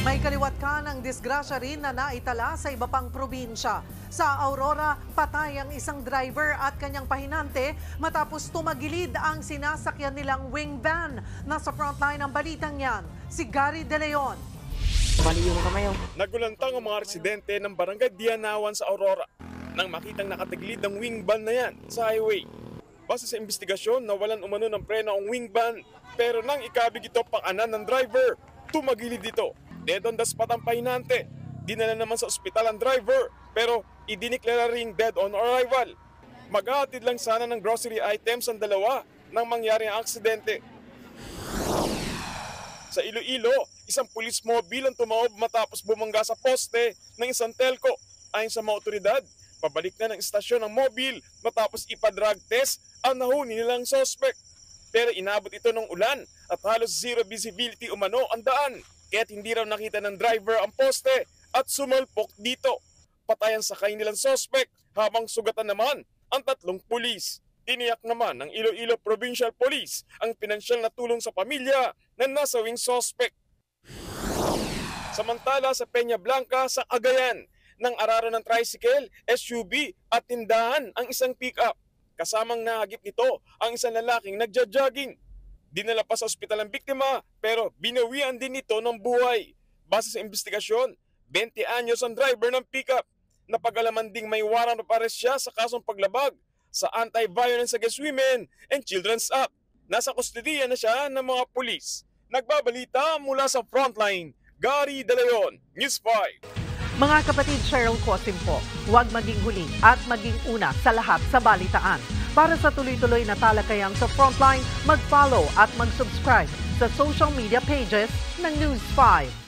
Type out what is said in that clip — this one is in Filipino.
May kaliwat ka ng disgrasya rin na naitala sa iba pang probinsya. Sa Aurora, patay ang isang driver at kanyang pahinante matapos tumagilid ang sinasakyan nilang wing van. Nasa frontline ng balitang yan, si Gary De Leon. Nagulantang ang mga residente ng Barangay Dianawan sa Aurora nang makitang nakataglid ang wing van na yan sa highway. Base sa investigasyon, nawalan umano ng preno ang wing van pero nang ikabig ito pang-anan ng driver, tumagilid ito. Dead on the spot ang pahinante. Dinala naman sa ospital ang driver pero idiniklara ring dead on arrival. Maghahatid lang sana ng grocery items ang dalawa nang mangyari ang aksidente. Sa Iloilo, isang police mobile ang tumaob matapos bumangga sa poste ng isang telco. Ayon sa mga otoridad, pabalik na ng istasyon ang mobile matapos ipa-drug test ang nahuni nilang suspect. Pero inabot ito ng ulan at halos zero visibility umano ang daan. Kaya't hindi raw nakita ng driver ang poste at sumalpok dito. Patay ang sakay nilang suspect habang sugatan naman ang 3 pulis. Tiniyak naman ng Iloilo Provincial Police ang pinansyal na tulong sa pamilya na nasawing suspect. Samantala sa Peña Blanca sa Cagayan, nang araro ng tricycle, SUV at tindahan ang isang pick-up. Kasamang nahagip nito ang isang lalaking nagja-jogging. Dinala pa sa ospital ang biktima pero binawian din ito ng buhay. Base sa investigasyon, 20 anyos ang driver ng pickup. Napag-alaman ding may warrant of arrest siya sa kasong paglabag sa Anti-Violence Against Women and Children's Act. Nasa kustodiya na siya ng mga pulis. Nagbabalita mula sa Frontline, Gary De Leon, News 5. Mga kapatid, Cheryl Cosim po, huwag maging huli at maging una sa lahat sa balitaan. Para sa tuloy-tuloy na talakayan sa Frontline, mag-follow at mag-subscribe sa social media pages ng News 5.